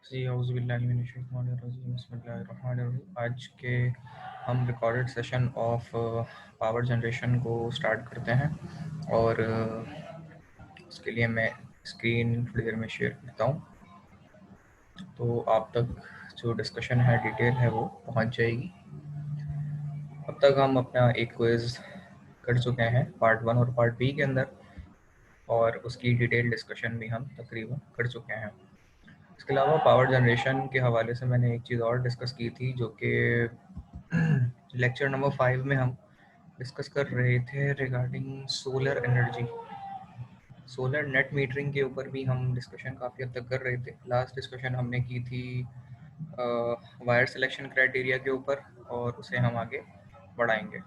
जी औज़ुबिल्लाहि मिनश्शैतानिर्रजीम बिस्मिल्लाहिर्रहमानिर्रहीम। आज के हम recorded session of power generation को स्टार्ट करते हैं और उसके लिए मैं स्क्रीन थोड़ी देर में शेयर करता हूँ, तो आप तक जो डिस्कशन है डिटेल है वो पहुँच जाएगी। अब तक हम अपना एक क्विज़ कर चुके हैं पार्ट 1 और पार्ट बी के अंदर, और उसकी डिटेल डिस्कशन भी हम तकरीबन कर चुके हैं। इसके अलावा पावर जनरेशन के हवाले से मैंने एक चीज़ और डिस्कस की थी, जो कि लेक्चर नंबर 5 में हम डिस्कस कर रहे थे regarding solar energy. Solar net metering के ऊपर भी हम डिस्कशन काफ़ी हद तक कर रहे थे। लास्ट डिस्कशन हमने की थी वायर सिलेक्शन क्राइटेरिया के ऊपर, और उसे हम आगे बढ़ाएंगे।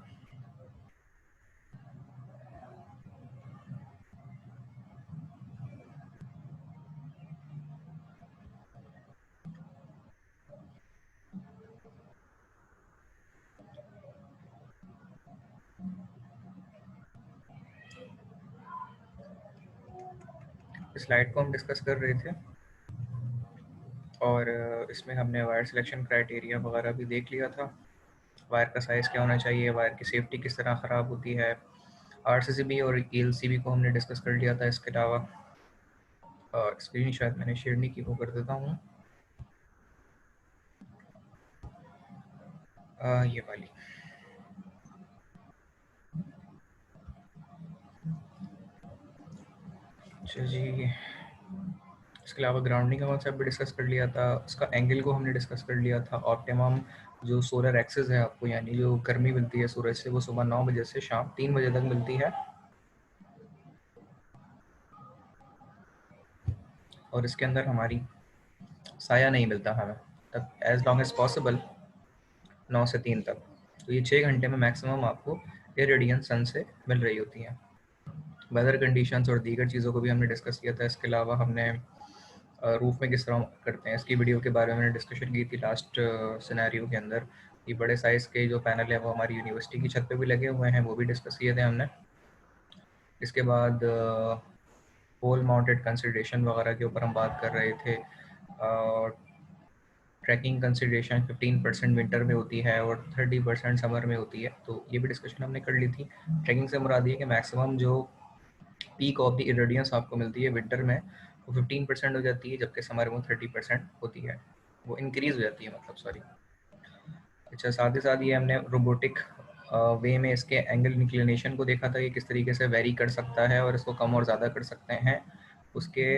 इस स्लाइड को हम डिस्कस कर रहे थे, और इसमें हमने वायर सिलेक्शन क्राइटेरिया वगैरह भी देख लिया था। वायर का साइज़ क्या होना चाहिए, वायर की सेफ्टी किस तरह ख़राब होती है, आरसीसीबी और ईएलसीबी को हमने डिस्कस कर लिया था। इसके अलावा स्क्रीन शायद मैंने शेयर नहीं की, वो कर देता हूँ। ये वाली। अच्छा जी, इसके अलावा ग्राउंडिंग का कॉन्सेप्ट भी डिस्कस कर लिया था। उसका एंगल को हमने डिस्कस कर लिया था। ऑप्टिमम जो सोलर एक्सेस है आपको, यानी जो गर्मी मिलती है सूरज से, वो सुबह 9 बजे से शाम 3 बजे तक मिलती है, और इसके अंदर हमारी साया नहीं मिलता हमें तब, एज लॉन्ग एज पॉसिबल 9 से 3 तक। तो ये 6 घंटे में मैक्सिमम आपको इरेडियंस सन से मिल रही होती हैं। वेदर कंडीशंस और दीगर चीज़ों को भी हमने डिस्कस किया था। इसके अलावा हमने रूफ में किस तरह करते हैं इसकी वीडियो के बारे में मैंने डिस्कशन की थी लास्ट सिनेरियो के अंदर। ये बड़े साइज़ के जो पैनल है वो हमारी यूनिवर्सिटी की छत पे भी लगे हुए हैं, वो भी डिस्कस किए थे हमने। इसके बाद पोल माउंटेड कंसिडरेशन वगैरह के ऊपर हम बात कर रहे थे। ट्रैकिंग कंसिडरेशन 15% विंटर में होती है और 30% समर में होती है, तो ये भी डिस्कशन हमने कर ली थी। ट्रैकिंग से मुराद ये कि मैक्सिमम जो पीक ऑफ द इरेडियंस आपको मिलती है विंटर में, वो 15% हो जाती है, जबकि समर में 30% होती है, वो इंक्रीज हो जाती है, मतलब सॉरी। अच्छा, साथ ही साथ ये हमने रोबोटिक वे में इसके एंगल इंक्लिनेशन को देखा था, ये किस तरीके से वेरी कर सकता है और इसको कम और ज़्यादा कर सकते हैं। उसके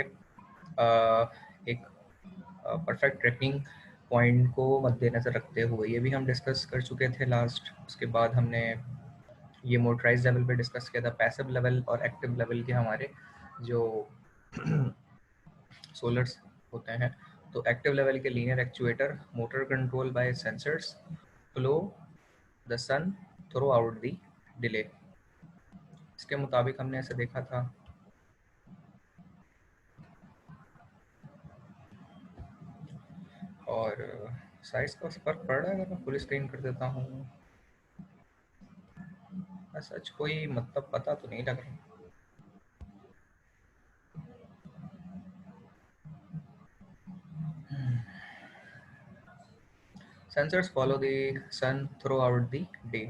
एक परफेक्ट ट्रैकिंग पॉइंट को मद्देनज़र रखते हुए ये भी हम डिस्कस कर चुके थे लास्ट। उसके बाद हमने ये मोटराइज लेवल पे डिस्कस किया था, पैसिव लेवल और एक्टिव लेवल के हमारे जो सोलर्स होते हैं। तो एक्टिव लेवल के linear actuator, motor control by sensors, flow the sun throughout the delay, इसके मुताबिक हमने ऐसे देखा था। और साइज का फर्क पड़ रहा है अगर मैं फुल स्क्रीन कर देता हूँ। सच कोई मतलब पता तो नहीं लग रहा। Sensors follow the sun throughout the day.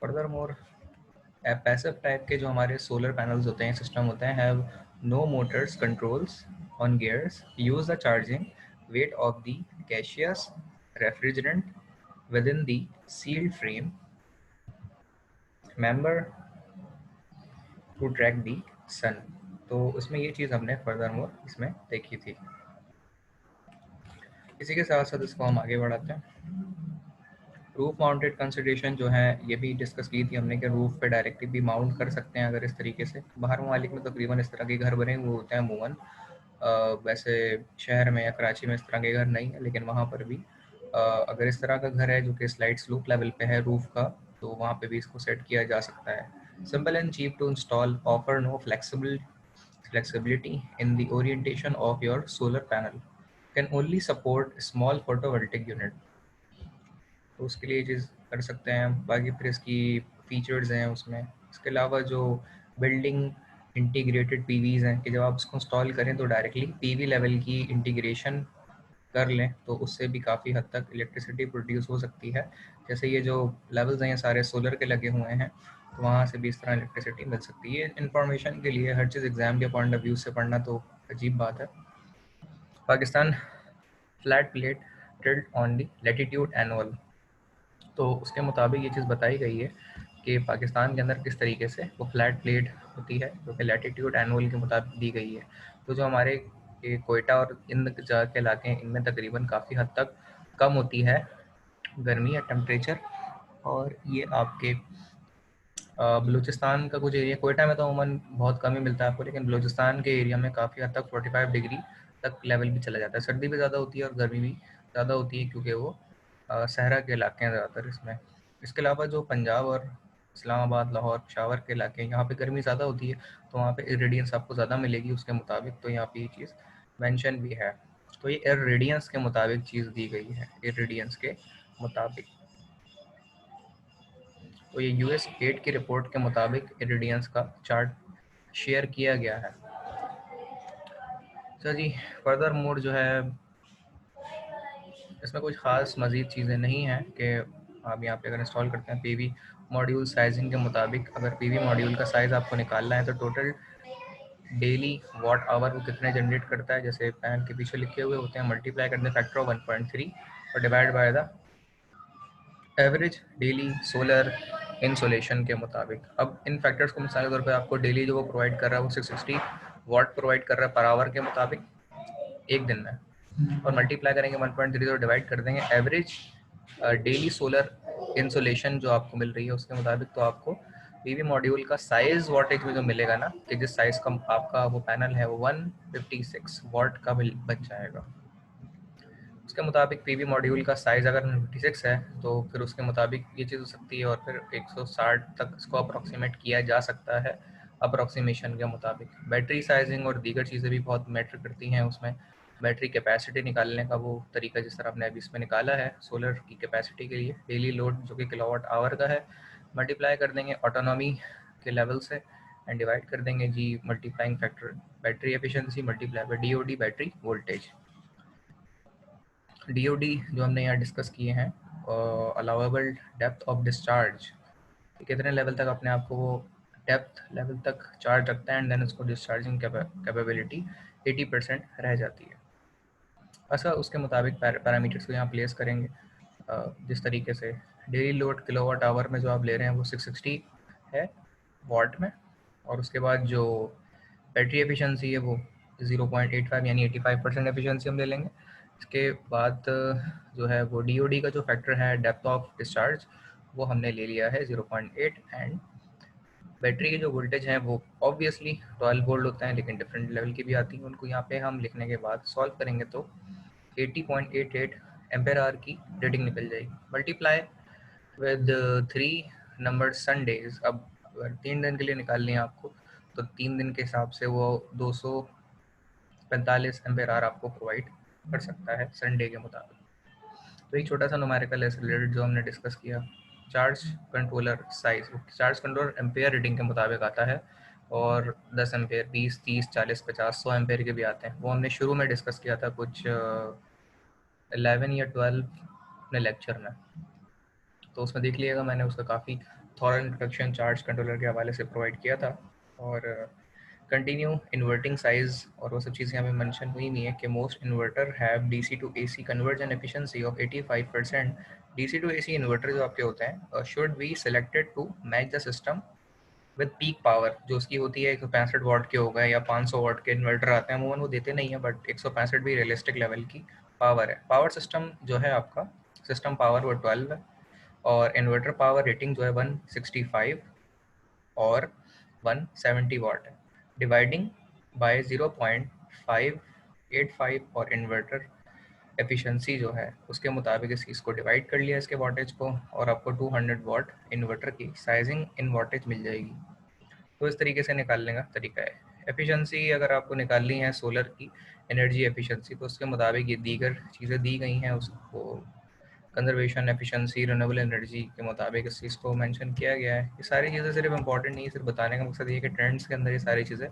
Furthermore, passive type के जो हमारे सोलर पैनल्स होते हैं, सिस्टम होते हैं, have no motors, controls on gears, use the charging weight of the gaseous refrigerant within the sealed frame member to track the sun. तो उसमें ये चीज़ हमने फर्दरमोर इसमें देखी थी। इसी के साथ साथ इसको हम आगे बढ़ाते हैं। रूफ माउंटेड कंसिडरेशन जो है ये भी डिस्कस की थी हमने कि रूफ पे डायरेक्टली भी माउंट कर सकते हैं अगर इस तरीके से। बाहर ममालिक में तकरीबन इस तरह के घर बने हुए होते हैं अमूमन, वैसे शहर में या कराची में इस तरह के घर नहीं है, लेकिन वहाँ पर भी अगर इस तरह का घर है जो कि स्लाइड स्लूप लेवल पे है रूफ का, तो वहाँ पे भी इसको सेट किया जा सकता है। Simple and cheap to install, offer no flexibility in the orientation of your solar panel, can only support small photovoltaic unit। तो उसके लिए ये चीज़ कर सकते हैं। बाकी फिर इसकी फीचर्स हैं उसमें। इसके अलावा जो बिल्डिंग इंटीग्रेटेड पीवीज हैं कि जब आप उसको इंस्टॉल करें तो डायरेक्टली पीवी लेवल की इंटीग्रेशन कर लें तो उससे भी काफ़ी हद तक इलेक्ट्रिसिटी प्रोड्यूस हो सकती है। जैसे ये जो लेवल्स हैं ये सारे सोलर के लगे हुए हैं, तो वहाँ से भी इस तरह इलेक्ट्रिसिटी मिल सकती है। इन्फॉर्मेशन के लिए हर चीज़ एग्जाम के पॉइंट ऑफ व्यू से पढ़ना तो अजीब बात है। Pakistan flat plate tilt on the latitude annual, तो उसके मुताबिक ये चीज़ बताई गई है कि पाकिस्तान के अंदर किस तरीके से वो फ्लैट प्लेट होती है जो कि लैटिट्यूड एनुअल के मुताबिक दी गई है। तो जो हमारे कोयटा और इन जगह के इलाके हैं इनमें तकरीबन काफ़ी हद तक कम होती है गर्मी या टेम्परेचर। और ये आपके बलूचिस्तान का कुछ एरिया, कोयटा में तो अमूमन बहुत कम ही मिलता है आपको, लेकिन बलूचिस्तान के एरिया में काफ़ी हद तक 45 डिग्री तक लेवल भी चला जाता है। सर्दी भी ज़्यादा होती है और गर्मी भी ज़्यादा होती है क्योंकि वो सहरा के इलाके हैं ज़्यादातर इसमें। इसके अलावा जो पंजाब और इस्लामाबाद, लाहौर, पेशावर के इलाके हैं यहाँ पे गर्मी ज़्यादा होती है, तो वहाँ पे इरेडियंस आपको ज़्यादा मिलेगी उसके मुताबिक। तो यहाँ पे ये चीज़ मेंशन भी है। तो ये इरेडियंस के मुताबिक चीज़ दी गई है, इरेडियंस के मुताबिक। तो ये यूएस 8 की रिपोर्ट के मुताबिक इरेडियंस का चार्ट शेयर किया गया है। सर जी, फर्दर मोड जो है इसमें कुछ ख़ास मज़ीद चीज़ें नहीं हैं कि आप यहाँ पे अगर इंस्टॉल करते हैं पीवी मॉड्यूल साइजिंग के मुताबिक, अगर पीवी मॉड्यूल का साइज़ आपको निकालना है तो टोटल डेली वॉट आवर वो कितने जनरेट करता है, जैसे पैनल के पीछे लिखे हुए होते हैं, मल्टीप्लाई करते हैं फैक्टर ऑफ 1.3 और divide by the average daily solar insolation के मुताबिक। अब इन फैक्टर्स को मिसाल के तौर पर आपको डेली जो वो प्रोवाइड कर रहा है वो 660 वाट प्रोवाइड कर रहा है पर आवर के मुताबिक एक दिन में, और मल्टीप्लाई करेंगे 1.3 तो डिवाइड कर देंगे एवरेज डेली सोलर इंसोलेशन जो आपको मिल रही है उसके मुताबिक। तो आपको पीवी मॉड्यूल का साइज वॉटेज में जो मिलेगा ना, कि जिस साइज का आपका वो पैनल है वो 156 वाट का बन जाएगा। उसके मुताबिक पीवी मॉड्यूल का साइज़ अगर 56 है तो फिर उसके मुताबिक ये चीज़ हो सकती है, और फिर 160 तक इसको अप्रॉक्सीमेट किया जा सकता है अप्रॉक्सीमेशन के मुताबिक। बैटरी साइजिंग और दीगर चीज़ें भी बहुत मैटर करती हैं उसमें। बैटरी कैपेसिटी निकालने का वो तरीका जिस तरह आपने अभी इसमें निकाला है सोलर की कैपेसिटी के लिए, डेली लोड जो कि किलोवाट आवर का है, मल्टीप्लाई कर देंगे ऑटोनॉमी के लेवल से एंड डिवाइड कर देंगे जी multiplying factor battery efficiency multiply by DOD battery voltage. DOD जो हमने यहाँ डिस्कस किए हैं, अलाउएबल डेप्थ ऑफ डिस्चार्ज, कितने लेवल तक अपने आप को वो डेप्थ लेवल तक चार्ज रखता है एंड देन उसको डिस्चार्जिंग कैपेबिलिटी 80% रह जाती है। ऐसा उसके मुताबिक पैरामीटर्स को यहाँ प्लेस करेंगे जिस तरीके से डेली लोड किलोवाट आवर में जो आप ले रहे हैं वो 660 है वाट में, और उसके बाद जो बैटरी एफिशिएंसी है वो 0.85 यानी 85% एफिशिएंसी हम ले लेंगे। इसके बाद जो है वो डीओडी का जो फैक्टर है डेप्थ ऑफ डिस्चार्ज वो हमने ले लिया है 0.8, एंड बैटरी के जो वोल्टेज हैं वो ऑब्वियसली 12 वोल्ट होते हैं लेकिन डिफरेंट लेवल की भी आती हैं, उनको यहाँ पे हम लिखने के बाद सॉल्व करेंगे तो 80.88 एम्पेयर आवर की रेटिंग निकल जाएगी। Multiply with 3 number Sundays. अब अगर 3 दिन के लिए निकालनी है आपको तो 3 दिन के हिसाब से वो 245 एम्पेयर आवर आपको प्रोवाइड कर सकता है संडे के मुताबिक। तो एक छोटा सा न्यूमेरिकल है रिलेटेड जो हमने डिस्कस किया। Charge controller size, charge controller ampere reading के मुताबिक आता है, और 10 एम्पेयर, 20, 30, 40, 50, 100 एम्पेयर के भी आते हैं। वो हमने शुरू में डिस्कस किया था कुछ 11 या 12 अपने लेक्चर में, तो उसमें देख लिएगा, मैंने उसका काफ़ी थॉरल इंट्रोडक्शन चार्ज कंट्रोलर के हवाले से प्रोवाइड किया था। और कंटिन्यू इन्वर्टिंग साइज और वो सब चीज़ें हमें मेंशन हुई नहीं है कि most inverter have DC to AC conversion efficiency of 85%। DC to AC inverter जो आपके होते हैं should be selected to match the system with peak power, जो उसकी होती है 165 वाट के हो गए या 500 वाट के इन्वर्टर आते हैं, अमूमन वो देते नहीं है, बट 165 भी रियलिस्टिक लेवल की पावर है। पावर सिस्टम जो है आपका सिस्टम पावर वो 12 है, और इन्वर्टर पावर रेटिंग जो है 165 और 170 वाट है। डिवाइडिंग बाय 0.585 और इन्वर्टर एफिशिएंसी जो है उसके मुताबिक इस चीज़ को डिवाइड कर लिया इसके वाटेज को, और आपको 200 वाट इन्वर्टर की साइजिंग इन वाटेज मिल जाएगी। तो इस तरीके से निकालने का तरीका है। एफिशिएंसी अगर आपको निकालनी है सोलर की एनर्जी एफिशिएंसी तो उसके मुताबिक ये दीगर चीज़ें दी गई हैं, उसको कंजर्वेशन, एफिशिएंसी, रिन्यूएबल एनर्जी के मुताबिक इस चीज़ को मेंशन किया गया है। ये सारी चीज़ें सिर्फ इंपॉर्टेंट नहीं है, सिर्फ बताने का मकसद ये है कि ट्रेंड्स के अंदर ये सारी चीज़ें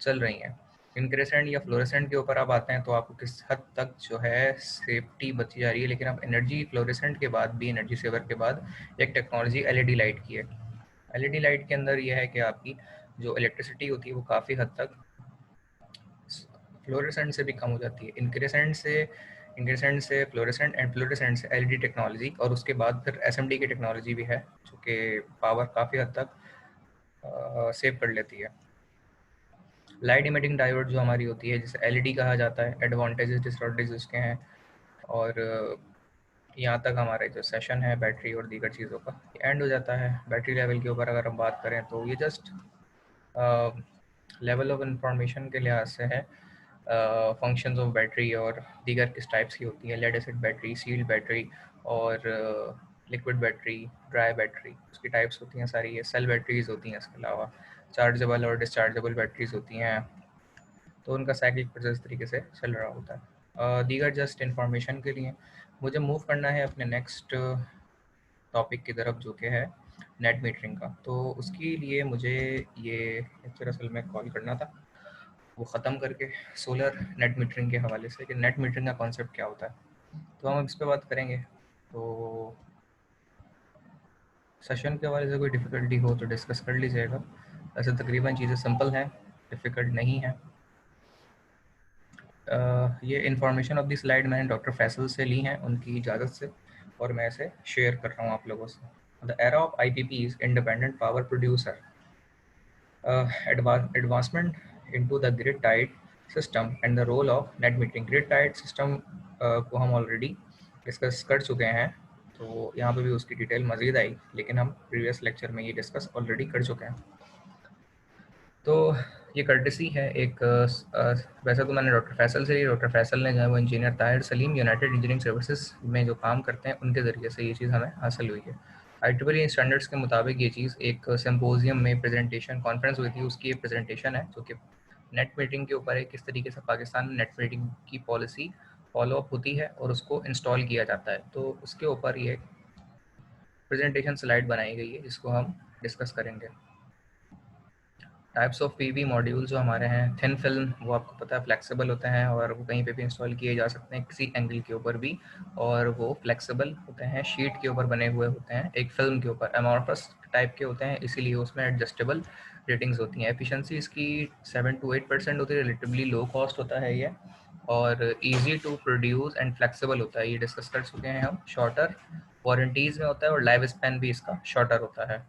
चल रही हैं। इंक्रेसेंट या फ्लोरेसेंट के ऊपर आप आते हैं तो आपको किस हद तक जो है सेफ्टी बची जा रही है, लेकिन अब एनर्जी फ्लोरेसेंट के बाद भी, एनर्जी सेवर के बाद एक टेक्नोलॉजी एलईडी लाइट की है। एलईडी लाइट के अंदर यह है कि आपकी जो इलेक्ट्रिसिटी होती है वो काफ़ी हद तक फ्लोरेसेंट से भी कम हो जाती है। इंक्रेसेंट से फ्लोरेसेंट एंड फ्लोरेसेंट से एलईडी टेक्नोलॉजी, और उसके बाद फिर एसएमडी की टेक्नोलॉजी भी है जो कि पावर काफ़ी हद तक सेव कर लेती है। लाइट इमिटिंग डायोड जो हमारी होती है, जिसे एलईडी कहा जाता है, एडवांटेजेस डिसएडवांटेजेस उसके हैं। और यहाँ तक हमारा जो सेशन है बैटरी और दीगर चीज़ों का एंड हो जाता है। बैटरी लेवल के ऊपर अगर हम बात करें तो ये जस्ट लेवल ऑफ इंफॉर्मेशन के लिहाज से है। फंक्शंस ऑफ बैटरी और दीगर किस टाइप्स की होती है, lead acid battery, sealed battery और लिक्विड बैटरी, ड्राई बैटरी, उसकी टाइप्स होती हैं सारी। ये सेल बैटरीज होती हैं, इसके अलावा चार्जेबल और डिस्चार्जेबल बैटरीज होती हैं, तो उनका साइकिल प्रोसेस तरीके से चल रहा होता है। दीगर जस्ट इंफॉर्मेशन के लिए मुझे मूव करना है अपने नेक्स्ट टॉपिक की तरफ, जो कि है नेट मीटरिंग का। तो उसके लिए मुझे ये लेक्चर असल में कॉल करना था, वो ख़त्म करके सोलर नेट मीटरिंग के हवाले से कि नेट मीटरिंग का कॉन्सेप्ट क्या होता है, तो हम इस पर बात करेंगे। तो सेशन के हवाले से कोई डिफ़िकल्टी हो तो डिस्कस कर लीजिएगा। वैसे तकरीबन चीज़ें सिंपल हैं, डिफ़िकल्ट नहीं है। ये इन्फॉर्मेशन ऑफ दी स्लाइड मैंने डॉक्टर फैसल से ली हैं, उनकी इजाज़त से, और मैं इसे शेयर कर रहा हूँ आप लोगों से। The era of IPPs, independent power producer, advancement into the grid tied system and the role of net metering. Grid tied system को हम ऑलरेडी डिस्कस कर चुके हैं, तो यहाँ पे भी उसकी डिटेल मज़ीद आई, लेकिन हम प्रीवियस लेक्चर में ये डिस्कस ऑलरेडी कर चुके हैं। तो ये कर्टसी है एक वैसे तो मैंने डॉक्टर फैसल से ली। डॉक्टर फैसल ने जो है वो engineer Tahir Salim United engineering services में जो काम करते हैं, उनके ज़रिए से ये चीज़ हमें हासिल हुई है। IEEE स्टैंडर्ड्स के मुताबिक ये चीज़ एक सिम्पोजियम में प्रेजेंटेशन कॉन्फ्रेंस हुई थी, उसकी एक प्रेजेंटेशन है जो कि नेट मीटिंग के ऊपर है, किस तरीके से पाकिस्तान में नेट मीटिंग की पॉलिसी फॉलोअप होती है और उसको इंस्टॉल किया जाता है। तो उसके ऊपर ये प्रेजेंटेशन स्लाइड बनाई गई है, जिसको हम डिस्कस करेंगे। टाइप्स ऑफ पीवी मॉड्यूल जो हमारे हैं, थिन फिल्म, वो आपको पता है फ्लेक्सिबल होते हैं और वो कहीं पे भी इंस्टॉल किए जा सकते हैं, किसी एंगल के ऊपर भी, और वो फ्लेक्सिबल होते हैं, शीट के ऊपर बने हुए होते हैं, एक फिल्म के ऊपर एमॉर्फस टाइप के होते हैं, इसीलिए उसमें एडजस्टेबल रेटिंग्स होती हैं। एफिशिएंसी इसकी 7 to 8% होती है, रिलेटिवली लो कॉस्ट होता है ये, और easy to produce and flexible होता है, ये डिस्कस कर चुके हैं हम। शॉर्टर वारंटीज़ में होता है और लाइफ स्पैन भी इसका शॉर्टर होता है।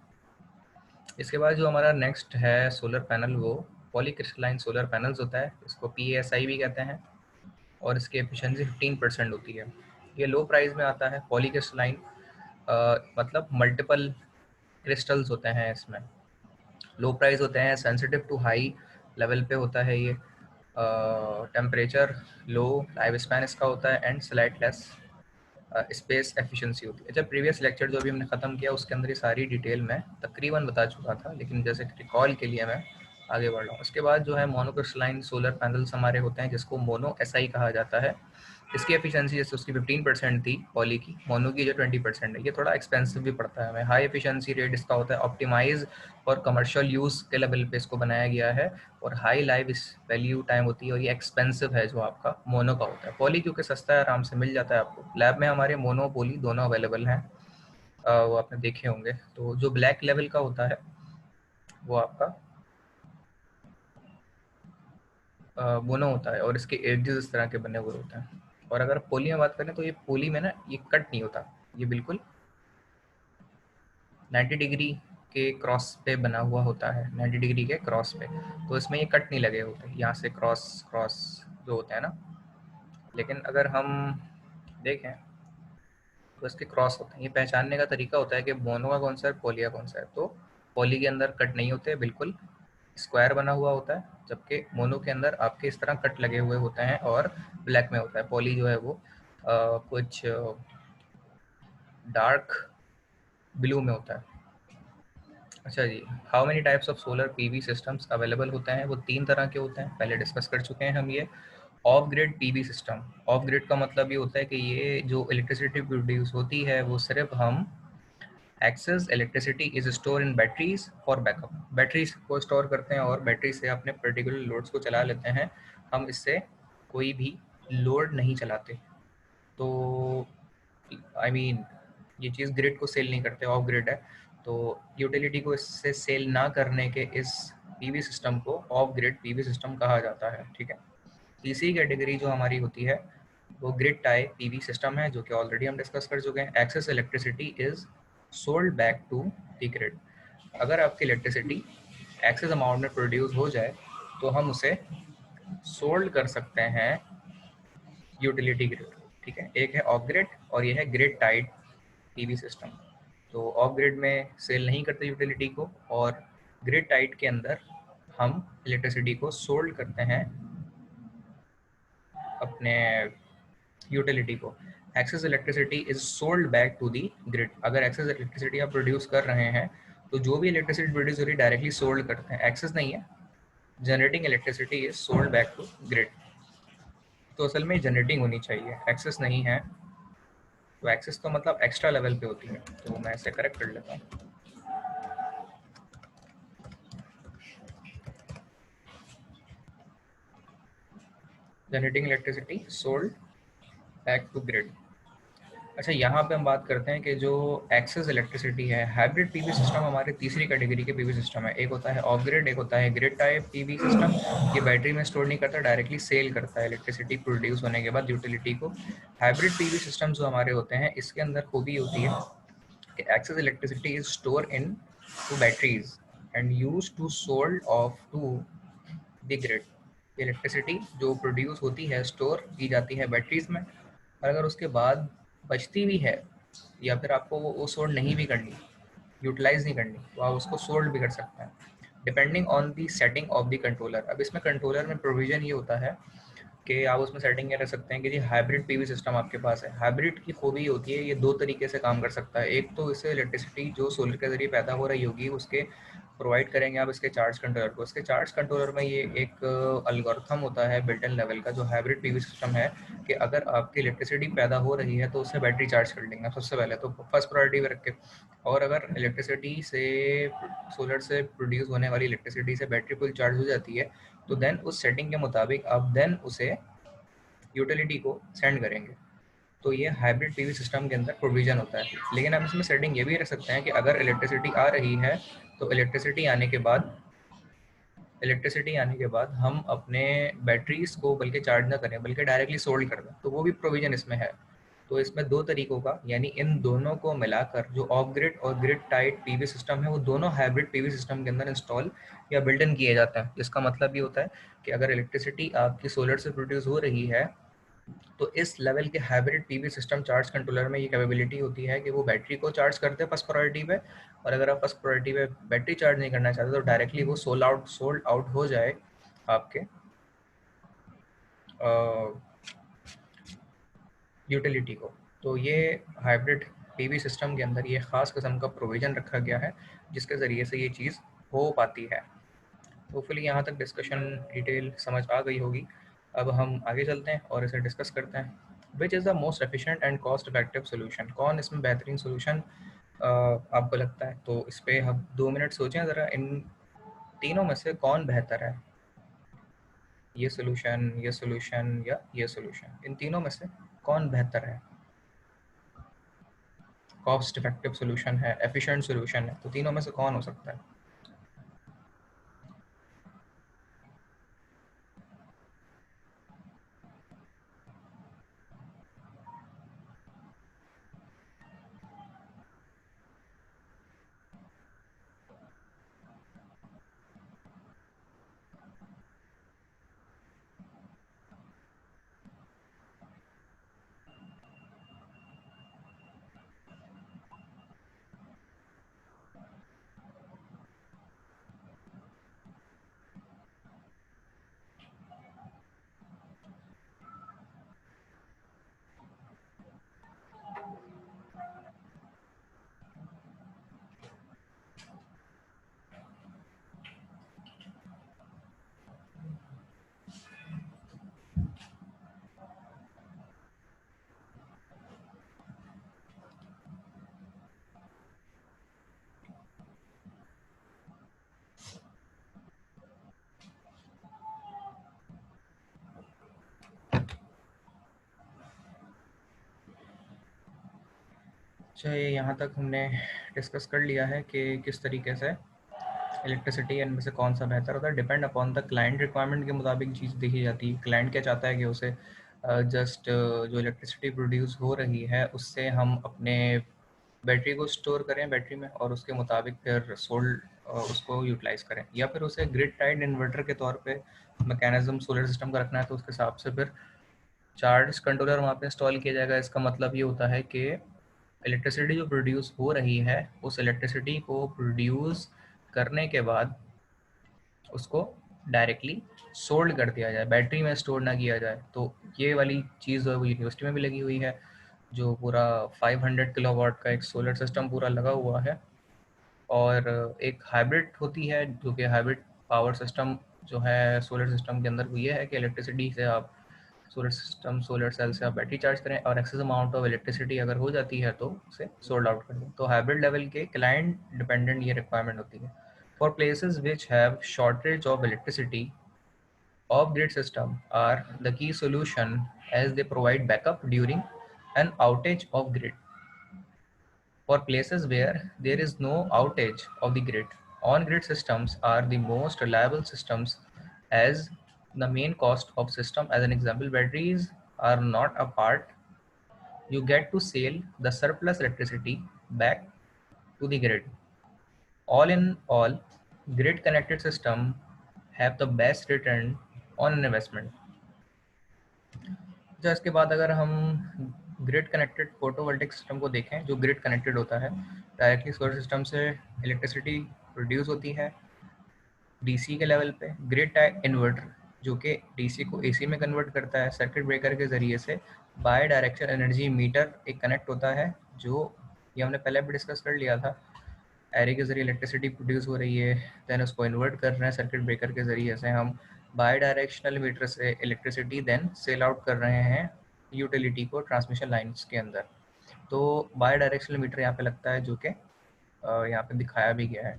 इसके बाद जो हमारा नेक्स्ट है सोलर पैनल, वो पॉलीक्रिस्टलाइन सोलर पैनल्स होता है, इसको PASI भी कहते हैं, और इसकी एफिशिएंसी 15% होती है। ये लो प्राइस में आता है। पॉलीक्रिस्टलाइन मतलब मल्टीपल क्रिस्टल्स होते हैं इसमें, लो प्राइस होते हैं, सेंसिटिव टू हाई लेवल पे होता है ये, टेम्परेचर लो, लाइफ स्पैन इसका होता है, and slight less space efficiency होती है। जब प्रीवियस लेक्चर जो अभी हमने ख़त्म किया उसके अंदर ये सारी डिटेल मैं तकरीबन बता चुका था, लेकिन जैसे रिकॉल के लिए मैं आगे बढ़ रहा हूँ। उसके बाद जो है मोनोक्रिस्टलाइन सोलर पैनल्स हमारे होते हैं, जिसको मोनो SI कहा जाता है। इसकी एफिशिएंसी जैसे उसकी 15% थी पॉली की, मोनो की जो 20% है, ये थोड़ा एक्सपेंसिव भी पड़ता है हमें। हाई एफिशिएंसी रेट इसका होता है, ऑप्टिमाइज और कमर्शियल यूज़ के लेवल पे इसको बनाया गया है, और हाई लाइफ वैल्यू टाइम होती है, और ये एक्सपेंसिव है जो आपका मोनो का होता है। पॉली क्योंकि सस्ता है, आराम से मिल जाता है आपको। लैब में हमारे मोनो पॉली दोनों अवेलेबल हैं, वो आपने देखे होंगे। तो जो ब्लैक लेवल का होता है वो आपका मोनो होता है, और इसके एड्जेस इस तरह के बने हुए होते हैं। और अगर पोली में बात करें तो ये पोली में ना ये कट नहीं होता, ये बिल्कुल 90 डिग्री के क्रॉस पे बना हुआ होता है, 90 डिग्री के क्रॉस पे, तो इसमें ये कट नहीं लगे होते यहाँ से क्रॉस क्रॉस जो होते हैं ना। लेकिन अगर हम देखें तो इसके क्रॉस होते हैं। ये पहचानने का तरीका होता है कि मोनो का कौन सा है, पोली का कौन सा है। तो पोली के अंदर कट नहीं होते, बिल्कुल स्क्वायर बना हुआ होता है, जबकि मोनो के अंदर आपके इस तरह कट लगे हुए होते हैं और ब्लैक में होता है। पॉली जो है वो कुछ डार्क ब्लू में होता है। अच्छा जी, how many types of solar PV systems available होते हैं? वो 3 तरह के होते हैं, पहले डिस्कस कर चुके हैं हम ये। Of grid PV system. Of grid का मतलब ये होता है कि ये जो इलेक्ट्रिसिटी प्रोड्यूस होती है वो सिर्फ हम excess electricity is store in batteries for backup. Batteries को स्टोर करते हैं और बैटरी से अपने पर्टिकुलर लोड्स को चला लेते हैं। हम इससे कोई भी लोड नहीं चलाते। तो आई मीन ये चीज़ ग्रिड को सेल नहीं करते, ऑफ ग्रिड है। तो यूटिलिटी को इससे सेल ना करने के इस पीवी सिस्टम को ऑफ ग्रिड पीवी सिस्टम कहा जाता है। ठीक है। तीसरी कैटेगरी जो हमारी होती है वो ग्रिड टाई पीवी सिस्टम है, जो कि ऑलरेडी हम डिस्कस कर चुके हैं। Excess electricity is sold back to the grid. अगर आपकी इलेक्ट्रिसिटी एक्सेस अमाउंट में प्रोड्यूस हो जाए तो हम उसे सोल्ड कर सकते हैं यूटिलिटी ग्रिड। ठीक है। एक है ऑफ ग्रिड और ये है ग्रिड टाइड पीवी सिस्टम। तो ऑफ ग्रिड में सेल नहीं करते यूटिलिटी को, और ग्रिड टाइड के अंदर हम इलेक्ट्रिसिटी को सोल्ड करते हैं अपने यूटिलिटी को। Excess electricity is sold back to the grid. अगर एक्सेस इलेक्ट्रिसिटी आप प्रोड्यूस कर रहे हैं तो जो भी इलेक्ट्रिसिटी प्रोड्यूस हो रही है डायरेक्टली सोल्ड करते हैं, एक्सेस नहीं है। Generating electricity is sold back to grid. तो असल में जनरेटिंग होनी चाहिए, एक्सेस नहीं है। तो एक्सेस तो मतलब एक्स्ट्रा लेवल पे होती है, तो मैं इसे करेक्ट कर लेता हूँ। Generating electricity sold back to grid. अच्छा, यहाँ पे हम बात करते हैं कि जो एक्सेस इलेक्ट्रिसिटी है, हाइब्रिड पीवी सिस्टम हमारे तीसरी कैटेगरी के पीवी सिस्टम है। एक होता है ऑफ ग्रिड, एक होता है ग्रिड टाइप पीवी सिस्टम। ये बैटरी में स्टोर नहीं करता, डायरेक्टली सेल करता है इलेक्ट्रिसिटी प्रोड्यूस होने के बाद यूटिलिटी को। हाइब्रिड पीवी सिस्टम जो हमारे होते हैं इसके अंदर खूबी होती है कि excess electricity is store into batteries and use to sold off to the grid. Electricity जो प्रोड्यूस होती है स्टोर की जाती है बैटरीज में, और अगर उसके बाद बचती भी है या फिर आपको वो सोल्ड नहीं भी करनी, यूटिलाइज नहीं करनी, तो आप उसको सोल्ड भी कर सकते हैं depending on the setting of the controller. अब इसमें कंट्रोलर में प्रोविजन ये होता है कि आप उसमें सेटिंग ये रख सकते हैं कि जी हाइब्रिड पीवी सिस्टम आपके पास है। हाइब्रिड की खूबी होती है ये दो तरीके से काम कर सकता है। एक तो इससे इलेक्ट्रिसिटी जो सोलर के जरिए पैदा हो रही होगी उसके प्रोवाइड करेंगे आप इसके चार्ज कंट्रोलर को। इसके चार्ज कंट्रोलर में ये एक अल्गोरिथम होता है बिल्ट इन लेवल का जो हाइब्रिड पीवी सिस्टम है, कि अगर आपकी इलेक्ट्रिसिटी पैदा हो रही है तो उससे बैटरी चार्ज कर लेंगे सबसे पहले, तो फर्स्ट प्रायोरिटी पे रख के। और अगर इलेक्ट्रिसिटी से सोलर से प्रोड्यूस होने वाली इलेक्ट्रिसिटी से बैटरी फुल चार्ज हो जाती है तो देन उस सेटिंग के मुताबिक आप देन उसे यूटिलिटी को सेंड करेंगे। तो ये हाइब्रिड पीवी सिस्टम के अंदर प्रोविजन होता है। लेकिन हम इसमें सेटिंग ये भी रख सकते हैं कि अगर इलेक्ट्रिसिटी आ रही है तो इलेक्ट्रिसिटी आने के बाद हम अपने बैटरीज को बल्कि चार्ज ना करें बल्कि डायरेक्टली सोल्ड कर दें, तो वो भी प्रोविजन इसमें है। तो इसमें दो तरीकों का, यानी इन दोनों को मिलाकर जो ऑफ ग्रिड और ग्रिड टाइड पीवी सिस्टम है वो दोनों हाइब्रिड पीवी सिस्टम के अंदर इंस्टॉल या बिल्ट इन किए जाते हैं। जिसका मतलब ये होता है कि अगर इलेक्ट्रिसिटी आपकी सोलर से प्रोड्यूस हो रही है तो इस लेवल के hybrid PV system charge controller में ये कैपेबिलिटी होती है कि वो बैटरी को चार्ज करते हैं फर्स्ट प्रायोरिटी पे, और अगर आप फर्स्ट प्रायोरिटी पे बैटरी चार्ज नहीं करना चाहते तो डायरेक्टली वो सोल्ड आउट हो जाए आपके यूटिलिटी को। तो ये हाइब्रिड पीवी सिस्टम के अंदर ये ख़ास किस्म का प्रोविज़न रखा गया है जिसके ज़रिए से ये चीज़ हो पाती है। होपफुली यहाँ तक डिस्कशन डिटेल समझ आ गई होगी। अब हम आगे चलते हैं और इसे डिस्कस करते हैं। Which is the most efficient and cost effective solution? कौन इसमें बेहतरीन सोल्यूशन आपको लगता है? तो इस पर हम 2 मिनट सोचें ज़रा, इन तीनों में से कौन बेहतर है? ये सोल्यूशन या ये सोल्यूशन, इन तीनों में से कौन बेहतर है? कॉस्ट इफेक्टिव सोल्यूशन है, एफिशिएंट सोल्यूशन है, तो तीनों में से कौन हो सकता है? चाहे यहाँ तक हमने डिस्कस कर लिया है कि किस तरीके से इलेक्ट्रिसिटी इनमें से कौन सा बेहतर होता है। Depend upon the client requirement के मुताबिक चीज़ देखी जाती है। क्लाइंट क्या चाहता है कि उसे जस्ट जो इलेक्ट्रिसिटी प्रोड्यूस हो रही है उससे हम अपने बैटरी को स्टोर करें बैटरी में, और उसके मुताबिक फिर उसको यूटिलाइज़ करें, या फिर उसे ग्रिड टाइड इन्वर्टर के तौर पे मैकेनिज्म सोलर सिस्टम का रखना है तो उसके हिसाब से फिर चार्ज कंट्रोलर वहाँ पे इंस्टॉल किया जाएगा। इसका मतलब ये होता है कि इलेक्ट्रिसिटी जो प्रोड्यूस हो रही है उस इलेक्ट्रिसिटी को प्रोड्यूस करने के बाद उसको डायरेक्टली सोल्ड कर दिया जाए, बैटरी में स्टोर ना किया जाए। तो ये वाली चीज़ जो है वो यूनिवर्सिटी में भी लगी हुई है, जो पूरा 500 किलोवाट का एक सोलर सिस्टम पूरा लगा हुआ है। और एक हाइब्रिड होती है जो कि हाइब्रिड पावर सिस्टम जो है सोलर सिस्टम के अंदर, वो ये है कि इलेक्ट्रिसिटी से आप सोलर सेल से आप बैटरी चार्ज करें, और एक्सेस अमाउंट ऑफ इलेक्ट्रिसिटी अगर हो जाती है तो उसे सोल्ड आउट कर दें। तो हाइब्रिड लेवल के क्लाइंट डिपेंडेंट ये रिक्वायरमेंट होती है। For places which have shortage of electricity, off-grid system are the key solution as they provide backup during an outage of grid. For places where there is no outage of the grid, on-grid systems are the most reliable systems as the main cost of system. As an example, batteries are not a part. You get to sell the surplus electricity back to the grid. All in all, grid connected system have the best return on investment. अच्छा, इसके बाद अगर हम grid connected photovoltaic system को देखें, जो grid connected होता है, डायरेक्टली सोलर सिस्टम से इलेक्ट्रिसिटी प्रोड्यूस होती है डीसी के लेवल पे। ग्रिड टाइप इन्वर्टर जो कि डीसी को एसी में कन्वर्ट करता है सर्किट ब्रेकर के ज़रिए से। बाय डायरेक्शन एनर्जी मीटर एक कनेक्ट होता है, जो ये हमने पहले भी डिस्कस कर लिया था। एरे के ज़रिए इलेक्ट्रिसिटी प्रोड्यूस हो रही है, देन उसको इन्वर्ट कर रहे हैं सर्किट ब्रेकर के ज़रिए से हम। बाई डायरेक्शनल मीटर से इलेक्ट्रिसिटी देन सेल आउट कर रहे हैं यूटिलिटी को ट्रांसमिशन लाइन्स के अंदर। तो बाई डायरेक्शनल मीटर यहाँ पे लगता है, जो कि यहाँ पे दिखाया भी गया है।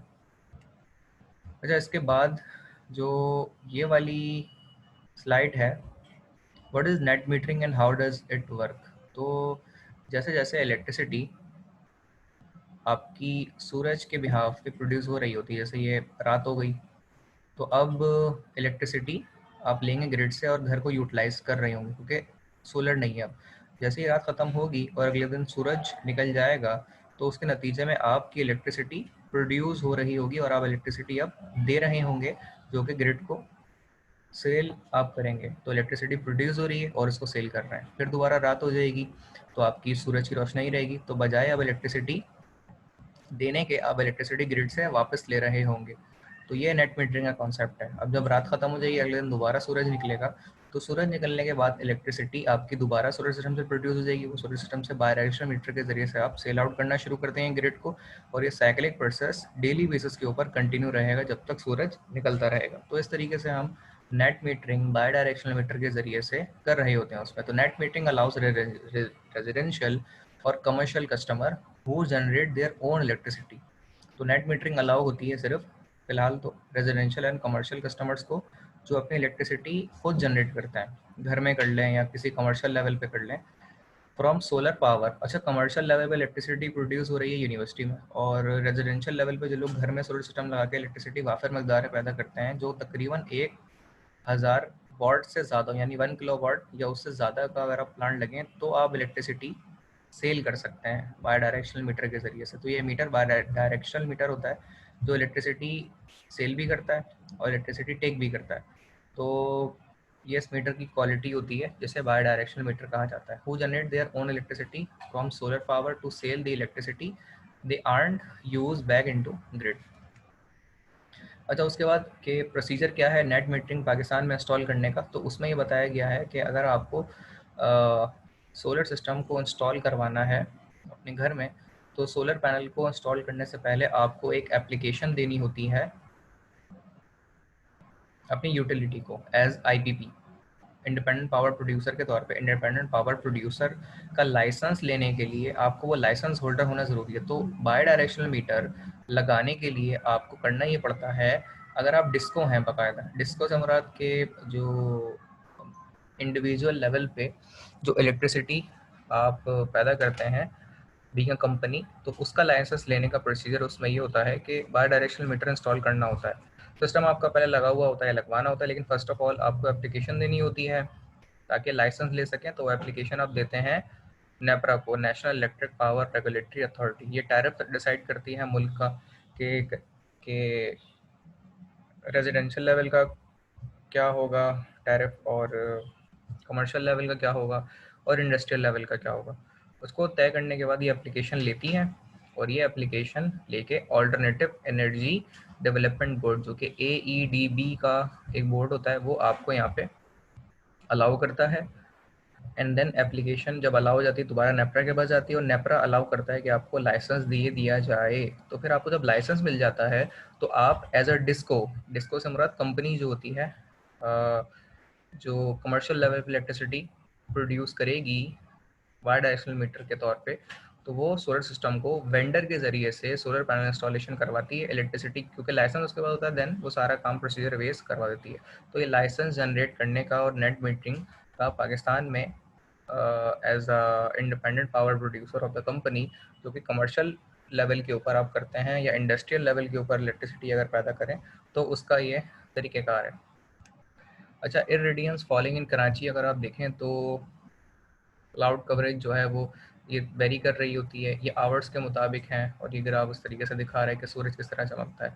अच्छा, इसके बाद जो ये वाली स्लाइड है, what is net metering and how does it work. तो जैसे जैसे इलेक्ट्रिसिटी आपकी सूरज के बिहाफ पे प्रोड्यूस हो रही होती है, जैसे ये रात हो गई तो अब इलेक्ट्रिसिटी आप लेंगे ग्रिड से और घर को यूटिलाइज कर रहे होंगे, क्योंकि सोलर नहीं है अब। जैसे ही रात ख़त्म होगी और अगले दिन सूरज निकल जाएगा तो उसके नतीजे में आपकी इलेक्ट्रिसिटी प्रोड्यूस हो रही होगी और आप इलेक्ट्रिसिटी अब दे रहे होंगे, जो कि ग्रिड को सेल आप करेंगे। तो इलेक्ट्रिसिटी प्रोड्यूस हो रही है और इसको सेल कर रहे हैं। फिर दोबारा रात हो जाएगी तो आपकी सूरज की रोशनी रहेगी, तो बजाय अब इलेक्ट्रिसिटी देने के आप इलेक्ट्रिसिटी ग्रिड से वापस ले रहे होंगे। तो ये नेट मीटरिंग का कॉन्सेप्ट है। अब जब रात खत्म हो जाएगी, अगले दिन दोबारा सूरज निकलेगा, तो सूरज निकलने के बाद इलेक्ट्रिसिटी आपकी दोबारा सोलर सिस्टम से प्रोड्यूस हो जाएगी। वो सोलर सिस्टम से बाय डायरेक्शनल मीटर के जरिए से आप सेल आउट करना शुरू करते हैं ग्रिड को, और ये साइक्लिक प्रोसेस डेली बेसिस के ऊपर कंटिन्यू रहेगा जब तक सूरज निकलता रहेगा। तो इस तरीके से हम net metering bidirectional meter के जरिए से कर रहे होते हैं उसमें। तो नेट मीटरिंग अलाउज रेजिडेंशियल और commercial customer who generate their own electricity. तो नेट मीटरिंग अलाउ होती है सिर्फ फिलहाल तो रेजिडेंशियल एंड कमर्शियल कस्टमर्स को, जो अपनी इलेक्ट्रिसिटी खुद जनरेट करते हैं, घर में कर लें या किसी कमर्शियल लेवल पे कर लें फ्रॉम सोलर पावर। अच्छा, कमर्शियल लेवल पे इलेक्ट्रिसिटी प्रोड्यूस हो रही है यूनिवर्सिटी में, और रेजिडेंशियल लेवल पे जो लोग घर में सोलर सिस्टम लगा के इलेक्ट्रिसिटी वाफिर मकदार में पैदा करते हैं, जो तकरीबन 1000 वाट से ज़्यादा यानी 1 किलो वाट या उससे ज़्यादा का अगर आप प्लांट लगें तो आप इलेक्ट्रिसिटी सेल कर सकते हैं बाय डायरेक्शनल मीटर के ज़रिए से। तो ये मीटर बाय डायरेक्शनल मीटर होता है, जो इलेक्ट्रिसिटी सेल भी करता है और इलेक्ट्रिसिटी टेक भी करता है। तो ये इस मीटर की क्वालिटी होती है जिसे बाय डायरेक्शनल मीटर कहा जाता है। Who generate their own electricity from solar power to sell the electricity they earn use back into grid. अच्छा, उसके बाद के प्रोसीजर क्या है नेट मीटरिंग पाकिस्तान में इंस्टॉल करने का। तो उसमें ये बताया गया है कि अगर आपको सोलर सिस्टम को इंस्टॉल करवाना है अपने घर में, तो सोलर पैनल को इंस्टॉल करने से पहले आपको एक एप्लीकेशन देनी होती है अपनी यूटिलिटी को as IPP, independent power producer के तौर पे। इंडिपेंडेंट पावर प्रोड्यूसर का लाइसेंस लेने के लिए आपको वो लाइसेंस होल्डर होना ज़रूरी है। तो बाय डायरेक्शनल मीटर लगाने के लिए आपको करना ये पड़ता है, अगर आप डिस्को हैं बाकायदा, डिस्को से मुराद के जो इंडिविजुअल लेवल पे जो इलेक्ट्रिसिटी आप पैदा करते हैं बीइंग अ कंपनी, तो उसका लाइसेंस लेने का प्रोसीजर उसमें ये होता है कि बाई डायरेक्शनल मीटर इंस्टॉल करना होता है। सिस्टम आपका पहले लगा हुआ होता है, लगवाना होता है, लेकिन फर्स्ट ऑफ ऑल आपको एप्लीकेशन देनी होती है ताकि लाइसेंस ले सकें। तो एप्लीकेशन आप देते हैं नेपरा को, national electric power regulatory authority. ये टैरिफ डिसाइड करती है मुल्क का कि रेजिडेंशियल लेवल का क्या होगा टैरिफ, और कमर्शियल लेवल का क्या होगा, और इंडस्ट्रियल लेवल का क्या होगा। उसको तय करने के बाद ये एप्लीकेशन लेती हैं, और ये एप्लीकेशन लेके ऑल्टरनेटिव एनर्जी डेवलपमेंट बोर्ड, जो कि AEDB का एक बोर्ड होता है, वो आपको यहाँ पे अलाउ करता है। एंड देन एप्लीकेशन जब अलाउ हो जाती है दोबारा नेपरा के पास जाती है, और नेपरा अलाउ करता है कि आपको लाइसेंस दिया जाए। तो फिर आपको जब लाइसेंस मिल जाता है तो आप एज अ डिस्को से मुराद कंपनी जो होती है, जो कमर्शियल लेवल पर इलेक्ट्रिसिटी प्रोड्यूस करेगी बाई डायरेक्शनल मीटर के तौर पे, तो वो सोलर सिस्टम को वेंडर के जरिए से सोलर पैनल इंस्टॉलेशन करवाती है इलेक्ट्रिसिटी, क्योंकि लाइसेंस उसके बाद होता है, देन वो सारा काम प्रोसीजर बेस करवा देती है। तो ये लाइसेंस जनरेट करने का और नेट मीटरिंग का पाकिस्तान में as a independent power producer of the company, जो कि कमर्शियल लेवल के ऊपर आप करते हैं या इंडस्ट्रियल लेवल के ऊपर इलेक्ट्रिसिटी अगर पैदा करें, तो उसका ये तरीक़ेकार है। अच्छा, इरेडियंस फॉलिंग इन कराची अगर आप देखें तो क्लाउड कवरेज जो है वो ये वेरी कर रही होती है, ये आवर्स के मुताबिक हैं, और ये ग्राफ उस तरीके से दिखा रहा है कि सूरज किस तरह चमकता है।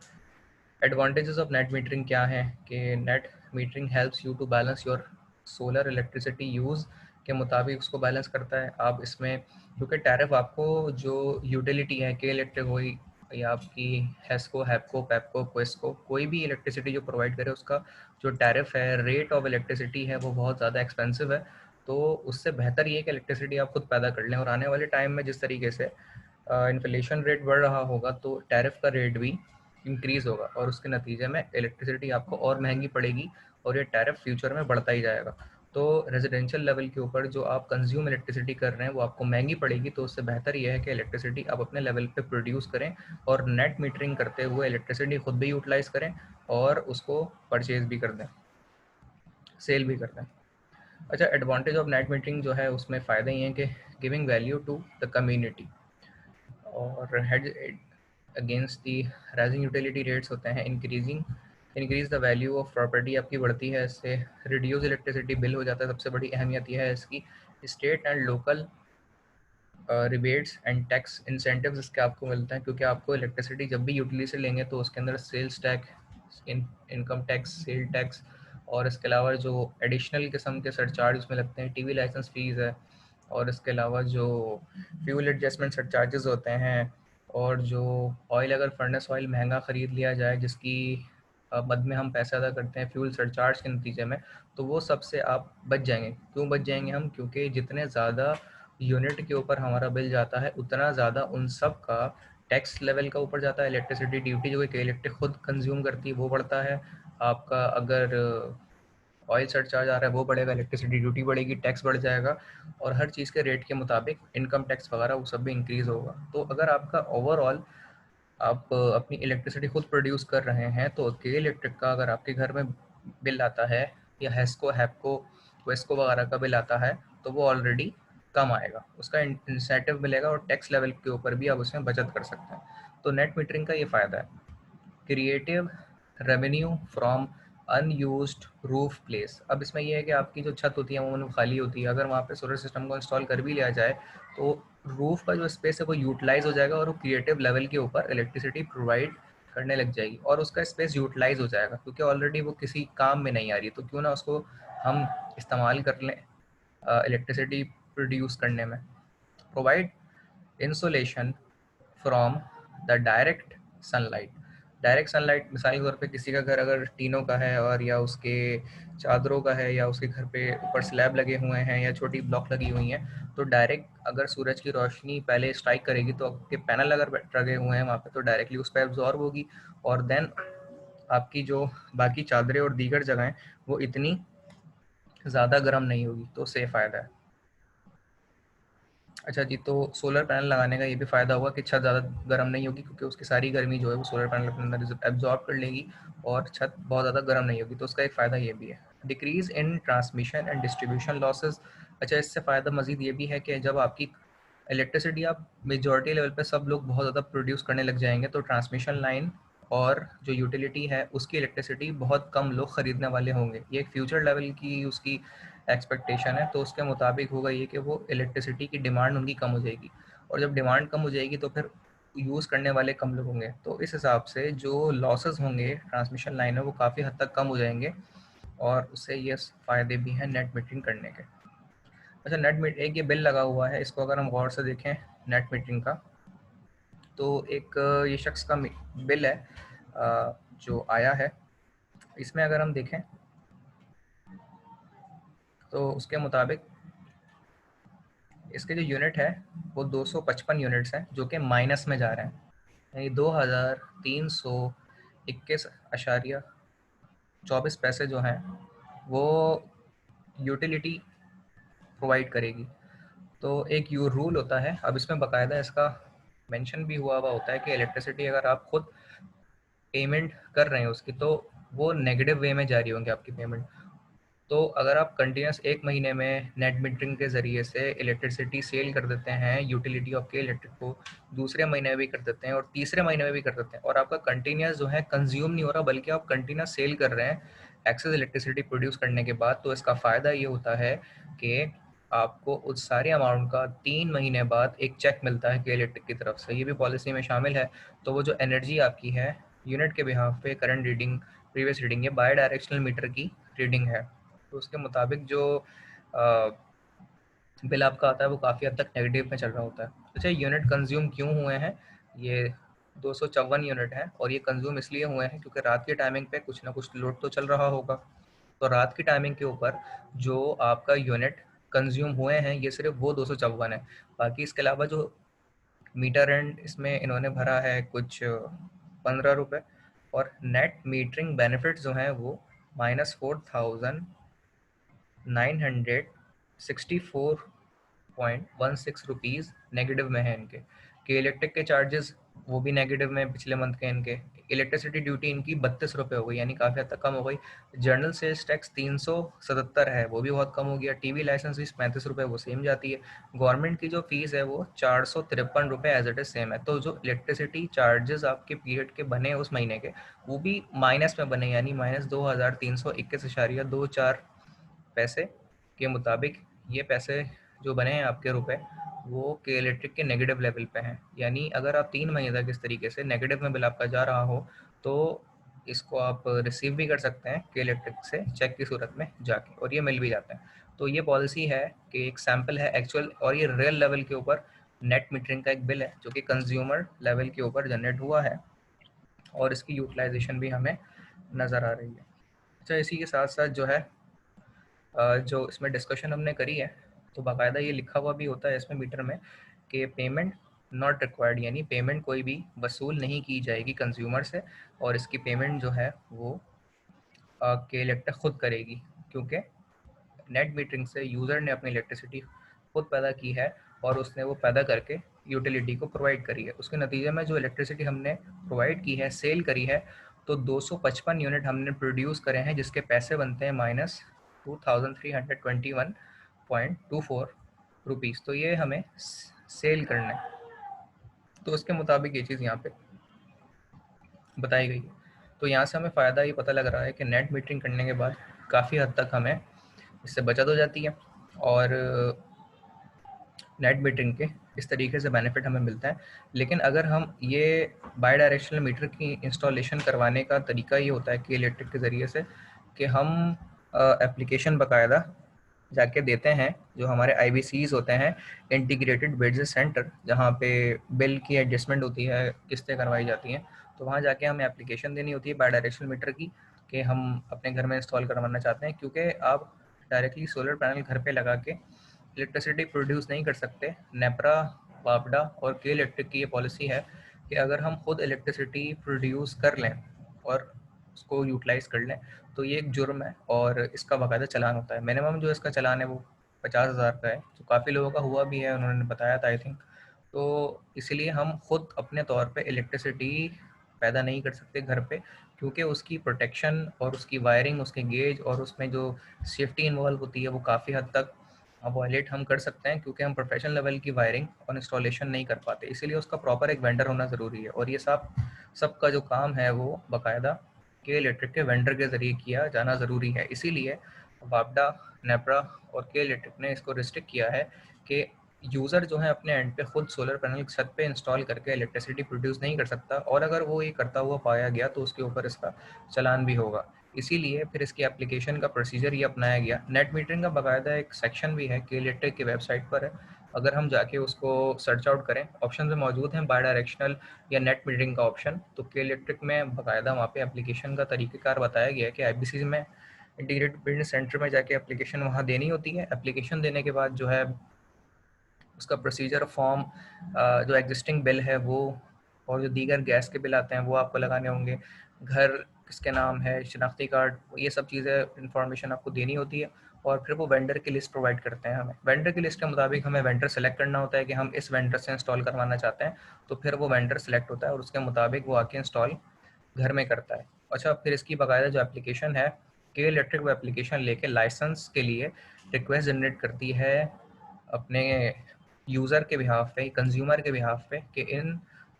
एडवांटेजेस ऑफ नेट मीटरिंग क्या है कि net metering helps you to balance your solar electricity use के मुताबिक उसको बैलेंस करता है। आप इसमें, क्योंकि टैरिफ आपको जो यूटिलिटी है, के इलेक्ट्रिक हुई या आपकी हेस्को, हैपको, पैपको, क्वेस्को, कोई भी इलेक्ट्रिसिटी जो प्रोवाइड करे, उसका जो टैरिफ है, रेट ऑफ इलेक्ट्रिसिटी है, वो बहुत ज़्यादा एक्सपेंसिव है। तो उससे बेहतर ये है कि इलेक्ट्रिसिटी आप खुद पैदा कर लें, और आने वाले टाइम में जिस तरीके से इन्फ्लेशन रेट बढ़ रहा होगा, तो टैरिफ का रेट भी इंक्रीज़ होगा, और उसके नतीजे में इलेक्ट्रिसिटी आपको और महंगी पड़ेगी, और ये टैरिफ फ्यूचर में बढ़ता ही जाएगा। तो रेजिडेंशियल लेवल के ऊपर जो आप कंज्यूम इलेक्ट्रिसिटी कर रहे हैं वो आपको महंगी पड़ेगी, तो उससे बेहतर ये है कि इलेक्ट्रिसिटी आप अपने लेवल पे प्रोड्यूस करें, और नेट मीटरिंग करते हुए इलेक्ट्रिसिटी खुद भी यूटिलाइज़ करें, और उसको परचेज़ भी कर दें, सेल भी कर दें। अच्छा, एडवांटेज ऑफ नेट मीटरिंग जो है उसमें फ़ायदे ये हैं कि giving value to the community, और hedge against the rising utility rates होते हैं, increase the value of property आपकी बढ़ती है, इससे रिड्यूस इलेक्ट्रिसिटी बिल हो जाता है। सबसे बड़ी अहमियत यह है इसकी। State and local rebates and tax incentives इसके आपको मिलते हैं, क्योंकि आपको इलेक्ट्रिसिटी जब भी यूटिलिटी से लेंगे तो उसके अंदर sales tax, income tax, sale tax, और इसके अलावा जो एडिशनल किस्म के सरचार्ज उसमें लगते हैं, टीवी लाइसेंस फीस है, और इसके अलावा जो फ्यूल एडजस्टमेंट सरचार्जेस होते हैं, और जो ऑयल, अगर फर्नेस ऑयल महंगा ख़रीद लिया जाए जिसकी मद में हम पैसे अदा करते हैं फ्यूल सरचार्ज के नतीजे में, तो वो सबसे आप बच जाएंगे। क्यों बच जाएंगे हम? क्योंकि जितने ज़्यादा यूनिट के ऊपर हमारा बिल जाता है, उतना ज़्यादा उन सब का टैक्स लेवल का ऊपर जाता है। इलेक्ट्रिसिटी ड्यूटी जो कि इलेक्ट्रिक खुद कंज्यूम करती है वो बढ़ता है। आपका अगर ऑयल सरचार्ज आ रहा है वो बढ़ेगा, इलेक्ट्रिसिटी ड्यूटी बढ़ेगी, टैक्स बढ़ जाएगा, और हर चीज़ के रेट के मुताबिक इनकम टैक्स वगैरह वो सब भी इंक्रीज़ होगा। तो अगर आपका ओवरऑल आप अपनी इलेक्ट्रिसिटी खुद प्रोड्यूस कर रहे हैं, तो के इलेक्ट्रिक का अगर आपके घर में बिल आता है, या हेस्को, हैपको, वेस्को वगैरह का बिल आता है, तो वो ऑलरेडी कम आएगा, उसका इंसेंटिव मिलेगा, और टैक्स लेवल के ऊपर भी आप उसमें बचत कर सकते हैं। तो नेट मीटरिंग का ये फ़ायदा है। Creative revenue from unused roof place. अब इसमें यह है कि आपकी जो छत होती है वो खाली होती है, अगर वहाँ पे सोलर सिस्टम को इंस्टॉल कर भी लिया जाए तो रूफ का जो स्पेस है वो यूटिलाइज हो जाएगा, और वो क्रिएटिव लेवल के ऊपर इलेक्ट्रिसिटी प्रोवाइड करने लग जाएगी, और उसका स्पेस यूटिलाइज हो जाएगा, क्योंकि ऑलरेडी वो किसी काम में नहीं आ रही, तो क्यों ना उसको हम इस्तेमाल कर लें इलेक्ट्रिसिटी प्रोड्यूस करने में। Provide insulation from the direct sunlight, मिसाल के तौर पे किसी का घर अगर टीनों का है, और या उसके चादरों का है, या उसके घर पे ऊपर स्लैब लगे हुए हैं, या छोटी ब्लॉक लगी हुई हैं, तो डायरेक्ट अगर सूरज की रोशनी पहले स्ट्राइक करेगी, तो आपके पैनल अगर लगे हुए हैं वहाँ पे, तो डायरेक्टली उस पर एब्जॉर्ब होगी, और देन आपकी जो बाकी चादरें और दीगर जगहें वो इतनी ज़्यादा गर्म नहीं होगी, तो उससे फ़ायदा है। अच्छा जी, तो सोलर पैनल लगाने का ये भी फ़ायदा होगा कि छत ज़्यादा गर्म नहीं होगी, क्योंकि उसकी सारी गर्मी जो है वो सोलर पैनल अपने अंदर एब्जॉर्ब कर लेगी, और छत बहुत ज़्यादा गर्म नहीं होगी, तो उसका एक फ़ायदा ये भी है। Decrease in transmission and distribution losses. अच्छा, इससे फ़ायदा मज़ीद ये भी है कि जब आपकी इलेक्ट्रिसिटी आप मेजॉरिटी लेवल पे सब लोग बहुत ज़्यादा प्रोड्यूस करने लग जाएंगे तो ट्रांसमिशन लाइन और जो यूटिलिटी है उसकी इलेक्ट्रिसिटी बहुत कम लोग ख़रीदने वाले होंगे। ये एक फ्यूचर लेवल की उसकी एक्सपेक्टेशन है, तो उसके मुताबिक होगा ये कि वो इलेक्ट्रिसिटी की डिमांड उनकी कम हो जाएगी, और जब डिमांड कम हो जाएगी तो फिर यूज़ करने वाले कम लोग होंगे, तो इस हिसाब से जो लॉसेस होंगे ट्रांसमिशन लाइन में वो काफ़ी हद तक कम हो जाएंगे, और उससे ये फ़ायदे भी हैं नेट मीटरिंग करने के। अच्छा, नेट मीट एक ये बिल लगा हुआ है, इसको अगर हम गौर से देखें नेट मीटरिंग का, तो एक ये शख्स का बिल है जो आया है। इसमें अगर हम देखें तो उसके मुताबिक इसके जो यूनिट है वो 255 यूनिट्स हैं जो कि माइनस में जा रहे हैं, यानी 2321.24 पैसे जो हैं वो यूटिलिटी प्रोवाइड करेगी। तो एक यू रूल होता है, अब इसमें बाकायदा इसका मेंशन भी हुआ हुआ होता है कि इलेक्ट्रिसिटी अगर आप खुद पेमेंट कर रहे हैं उसकी, तो वो नेगेटिव वे में जा रही होंगी आपकी पेमेंट। तो अगर आप कंटिन्यूस एक महीने में नेट मीटरिंग के ज़रिए से इलेक्ट्रिसिटी सेल कर देते हैं यूटिलिटी ऑफ के इलेक्ट्रिक को, दूसरे महीने में भी कर देते हैं और तीसरे महीने में भी कर देते हैं, और आपका कंटिन्यूस जो है कंज्यूम नहीं हो रहा बल्कि आप कंटिन्यूस सेल कर रहे हैं एक्सेस इलेक्ट्रिसिटी प्रोड्यूस करने के बाद, तो इसका फ़ायदा ये होता है कि आपको उस सारे अमाउंट का 3 महीने बाद एक चेक मिलता है के इलेक्ट्रिक की तरफ से। ये भी पॉलिसी में शामिल है। तो वो जो एनर्जी आपकी है यूनिट के बिहाफ पे करंट रीडिंग, प्रीवियस रीडिंग, ये बाई डायरेक्शनल मीटर की रीडिंग है, तो उसके मुताबिक जो बिल आपका आता है वो काफ़ी हद तक नेगेटिव में चल रहा होता है। अच्छा, यूनिट कंज्यूम क्यों हुए हैं? ये 254 यूनिट हैं, और ये कंज्यूम इसलिए हुए हैं क्योंकि रात की टाइमिंग पे कुछ ना कुछ लोड तो चल रहा होगा। तो रात की टाइमिंग के ऊपर जो आपका यूनिट कंज्यूम हुए हैं ये सिर्फ वो 254 है। बाकी इसके अलावा जो मीटर एंड इसमें इन्होंने भरा है कुछ 15 रुपये, और नेट मीटरिंग बेनिफिट जो हैं वो -4964.16 रुपीज़ नेगेटिव में है इनके। कि इलेक्ट्रिक के चार्जेस वो भी नेगेटिव में पिछले मंथ के इनके। इलेक्ट्रिसिटी ड्यूटी इनकी 32 रुपये हो गई, यानी काफ़ी हद तक कम हो गई। जर्नल सेल्स टैक्स 377 है, वो भी बहुत कम हो गया। टीवी लाइसेंस फीस 35 रुपये, वो सेम जाती है। गवर्नमेंट की जो फीस है वो 453 रुपये एज इट इज़ सेम है। तो जो इलेक्ट्रिसिटी चार्जेस आपके पीरियड के बने उस महीने के, वो भी माइनस में बने, यानी -2321.24 पैसे के मुताबिक ये पैसे जो बने हैं आपके रुपए, वो के इलेक्ट्रिक के नेगेटिव लेवल पे हैं। यानी अगर आप 3 महीने तक इस तरीके से नेगेटिव में बिल आपका जा रहा हो तो इसको आप रिसीव भी कर सकते हैं के इलेक्ट्रिक से चेक की सूरत में जाके, और ये मिल भी जाते हैं। तो ये पॉलिसी है कि एक सैम्पल है एक्चुअल, और ये रियल लेवल के ऊपर नेट मीटरिंग का एक बिल है जो कि कंज्यूमर लेवल के ऊपर जनरेट हुआ है, और इसकी यूटिलाइजेशन भी हमें नज़र आ रही है। अच्छा, इसी के साथ साथ जो है जो इसमें डिस्कशन हमने करी है, तो बाकायदा ये लिखा हुआ भी होता है इसमें मीटर में कि पेमेंट नॉट रिक्वायर्ड, यानी पेमेंट कोई भी वसूल नहीं की जाएगी कंज्यूमर से, और इसकी पेमेंट जो है वो के इलेक्ट्रिक खुद करेगी, क्योंकि नेट मीटरिंग से यूज़र ने अपनी इलेक्ट्रिसिटी खुद पैदा की है और उसने वो पैदा करके यूटिलिटी को प्रोवाइड करी है। उसके नतीजे में जो इलेक्ट्रिसिटी हमने प्रोवाइड की है, सेल करी है, तो 255 यूनिट हमने प्रोड्यूस करे हैं जिसके पैसे बनते हैं -2324.24 रुपीज़। तो ये हमें सेल करना है, तो उसके मुताबिक ये चीज़ यहाँ पे बताई गई है। तो यहाँ से हमें फ़ायदा ये पता लग रहा है कि नेट मीटरिंग करने के बाद काफ़ी हद तक हमें इससे बचत हो जाती है, और नेट मीटरिंग के इस तरीके से बेनिफिट हमें मिलता है। लेकिन अगर हम ये बाई डायरेक्शनल मीटर की इंस्टॉलेशन करवाने का तरीका ये होता है कि इलेक्ट्रिक के ज़रिए से कि हम एप्लीकेशन बाकायदा जाके देते हैं, जो हमारे IBCs होते हैं, इंटीग्रेटेड बिजनेस सेंटर, जहाँ पे बिल की एडजस्टमेंट होती है, किस्तें करवाई जाती हैं, तो वहाँ जाके हमें एप्लीकेशन देनी होती है बाई डायरेक्शनल मीटर की कि हम अपने घर में इंस्टॉल करवाना चाहते हैं, क्योंकि आप डायरेक्टली सोलर पैनल घर पे लगा के इलेक्ट्रिसिटी प्रोड्यूस नहीं कर सकते। नेपरा, वापडा और के इलेक्ट्रिक की ये पॉलिसी है कि अगर हम खुद इलेक्ट्रिसिटी प्रोड्यूस कर लें और उसको यूटिलाइज़ कर लें तो ये एक जुर्म है, और इसका बाकायदा चालान होता है। मिनिमम जो इसका चालान है वो 50,000 का है, जो काफ़ी लोगों का हुआ भी है, उन्होंने बताया था आई थिंक। तो इसलिए हम खुद अपने तौर पे इलेक्ट्रिसिटी पैदा नहीं कर सकते घर पे, क्योंकि उसकी प्रोटेक्शन और उसकी वायरिंग, उसके गेज और उसमें जो सेफ्टी इन्वॉल्व होती है वो काफ़ी हद तक वॉयलेट हम कर सकते हैं क्योंकि हम प्रोफेशनल लेवल की वायरिंग और इंस्टॉलेशन नहीं कर पाते, इसीलिए उसका प्रॉपर एक वेंडर होना ज़रूरी है। और ये सबका जो काम है वो बाकायदा के इलेक्ट्रिक के वेंडर के ज़रिए किया जाना ज़रूरी है। इसीलिए वापडा, नेपरा और के इलेक्ट्रिक ने इसको रिस्ट्रिक्ट किया है कि यूज़र जो है अपने एंड पे खुद सोलर पैनल छत पे इंस्टॉल करके इलेक्ट्रिसिटी प्रोड्यूस नहीं कर सकता, और अगर वो ये करता हुआ पाया गया तो उसके ऊपर इसका चालान भी होगा। इसीलिए फिर इसकी एप्लीकेशन का प्रोसीजर ये अपनाया गया। नेट मीटरिंग का बाकायदा एक सेक्शन भी है के इलेक्ट्रिक की वेबसाइट पर है, अगर हम जाके उसको सर्च आउट करें, ऑप्शन में मौजूद हैं बाई डायरेक्शनल या नेट मीटरिंग का ऑप्शन। तो के इलेक्ट्रिक में बाकायदा वहाँ पे एप्लीकेशन का तरीक़ेकार बताया गया है कि IBC में इंटीग्रेटेड बिजनेस सेंटर में जाके एप्लीकेशन वहाँ देनी होती है। एप्लीकेशन देने के बाद जो है उसका प्रोसीजर फॉर्म, जो एग्जिस्टिंग बिल है वो और जो दीगर गैस के बिल आते हैं वो आपको लगाने होंगे, घर किसके नाम है, शनाख्ती कार्ड, ये सब चीज़ें इंफॉर्मेशन आपको देनी होती है। और फिर वो वेंडर की लिस्ट प्रोवाइड करते हैं हमें। वेंडर की लिस्ट के मुताबिक हमें वेंडर सेलेक्ट करना होता है कि हम इस वेंडर से इंस्टॉल करवाना चाहते हैं, तो फिर वो वेंडर सेलेक्ट होता है और उसके मुताबिक वो आके इंस्टॉल घर में करता है। अच्छा, फिर इसकी बाकायदा जो एप्लीकेशन है, के इलेक्ट्रिक वो एप्लीकेशन लेके लाइसेंस के लिए रिक्वेस्ट जनरेट करती है अपने यूज़र के बिहाफ पे, कंज्यूमर के बिहाफ पे, कि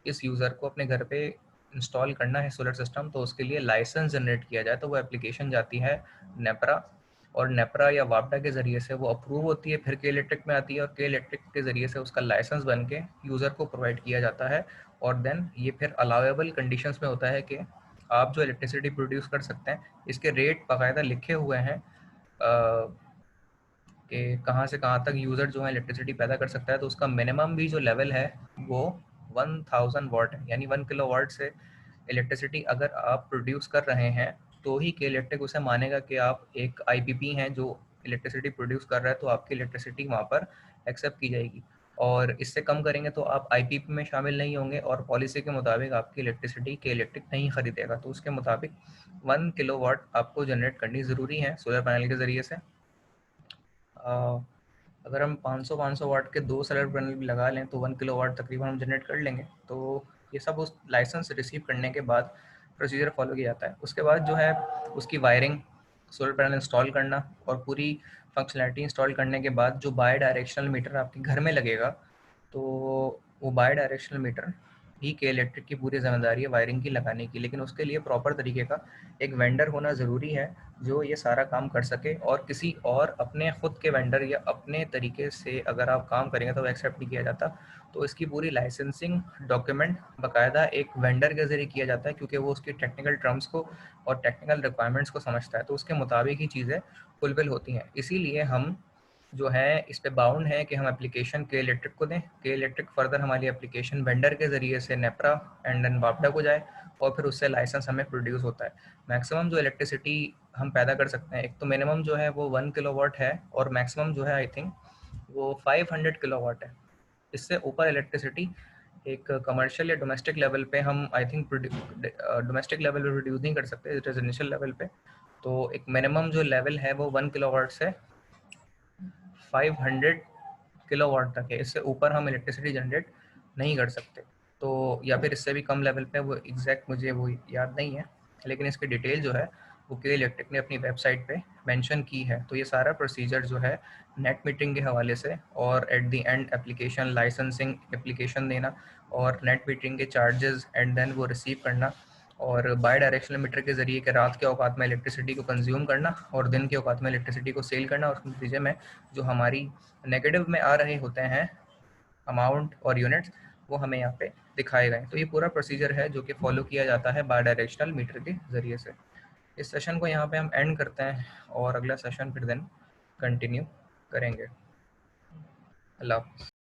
इस यूज़र को अपने घर पे इंस्टॉल करना है सोलर सिस्टम, तो उसके लिए लाइसेंस जनरेट किया जाए। तो वो एप्लीकेशन जाती है नेपरा, और नेपरा या वापडा के ज़रिए से वो अप्रूव होती है, फिर के इलेक्ट्रिक में आती है, और के इलेक्ट्रिक के ज़रिए से उसका लाइसेंस बन के यूज़र को प्रोवाइड किया जाता है। और देन ये फिर अलाउेबल कंडीशंस में होता है कि आप जो इलेक्ट्रिसिटी प्रोड्यूस कर सकते हैं, इसके रेट बाकायदा लिखे हुए हैं कि कहाँ से कहाँ तक यूज़र जो है इलेक्ट्रिसिटी पैदा कर सकता है। तो उसका मिनिमम भी जो लेवल है वो 1000 वाट है, यानी 1 किलो वाट से इलेक्ट्रिसिटी अगर आप प्रोड्यूस कर रहे हैं तो ही के इलेक्ट्रिक उसे मानेगा कि आप एक IPP हैं जो इलेक्ट्रिसिटी प्रोड्यूस कर रहा है, तो आपकी इलेक्ट्रिसिटी वहाँ पर एक्सेप्ट की जाएगी। और इससे कम करेंगे तो आप IPP में शामिल नहीं होंगे, और पॉलिसी के मुताबिक आपकी इलेक्ट्रिसिटी के इलेक्ट्रिक नहीं खरीदेगा। तो उसके मुताबिक 1 किलो वाट आपको जनरेट करनी ज़रूरी है सोलर पैनल के ज़रिए से। अगर हम 500 वाट के 2 सोलर पैनल भी लगा लें तो 1 किलो वाट तकरीबन हम जनरेट कर लेंगे। तो ये सब उस लाइसेंस रिसीव करने के बाद प्रोसीजर फॉलो किया जाता है। उसके बाद जो है उसकी वायरिंग, सोलर पैनल इंस्टॉल करना और पूरी फंक्शनैलिटी इंस्टॉल करने के बाद जो बाई डायरेक्शनल मीटर आपके घर में लगेगा, तो वो बाई डायरेक्शनल मीटर ही के इलेक्ट्रिक की पूरी ज़िम्मेदारी है वायरिंग की लगाने की। लेकिन उसके लिए प्रॉपर तरीके का एक वेंडर होना ज़रूरी है जो ये सारा काम कर सके, और किसी और अपने ख़ुद के वेंडर या अपने तरीके से अगर आप काम करेंगे तो वो एक्सेप्ट नहीं किया जाता। तो इसकी पूरी लाइसेंसिंग डॉक्यूमेंट बाकायदा एक वेंडर के ज़रिए किया जाता है, क्योंकि वो उसकी टेक्निकल टर्म्स को और टेक्निकल रिक्वायरमेंट्स को समझता है, तो उसके मुताबिक ही चीज़ें फुलफिल होती हैं। इसीलिए हम जो है इस पे बाउंड है कि हम एप्लीकेशन के इलेक्ट्रिक को दें, के इलेक्ट्रिक फर्दर हमारी एप्लीकेशन वेंडर के ज़रिए से नेपरा एंड देन वापडा को जाए, और फिर उससे लाइसेंस हमें प्रोड्यूस होता है। मैक्सिमम जो इलेक्ट्रिसिटी हम पैदा कर सकते हैं, एक तो मिनिमम जो है वो 1 किलोवाट है, और मैक्सिमम जो है आई थिंक वो 500 किलोवाट है। इससे ऊपर इलेक्ट्रिसिटी एक कमर्शियल या डोमेस्टिक लेवल पे हम आई थिंक डोमेस्टिक लेवल पे प्रोड्यूस नहीं कर सकते, रेजिडेंशियल लेवल पे। तो एक मिनिमम जो लेवल है वो 1 किलोवाट से 500 किलोवाट तक है, इससे ऊपर हम इलेक्ट्रिसिटी जनरेट नहीं कर सकते। तो या फिर इससे भी कम लेवल पे, वो एग्जैक्ट मुझे वो याद नहीं है, लेकिन इसकी डिटेल जो है वो के इलेक्ट्रिक ने अपनी वेबसाइट पे मेंशन की है। तो ये सारा प्रोसीजर जो है नेट मीटरिंग के हवाले से, और at the end application licensing application देना, और नेट मीटरिंग के चार्जेस एंड देन वो रिसीव करना, और बाई डायरेक्शनल मीटर के ज़रिए के रात के औकात में इलेक्ट्रिसिटी को कंज्यूम करना और दिन के औकात में इलेक्ट्रिसिटी को सेल करना, और उस नतीजे में जो हमारी नेगेटिव में आ रहे होते हैं अमाउंट और यूनिट्स, वो हमें यहाँ पे दिखाए गए। तो ये पूरा प्रोसीजर है जो कि फॉलो किया जाता है बाई डायरेक्शनल मीटर के ज़रिए से। इस सेशन को यहाँ पे हम एंड करते हैं, और अगला सेशन फिर दिन कंटिन्यू करेंगे। अल्लाह।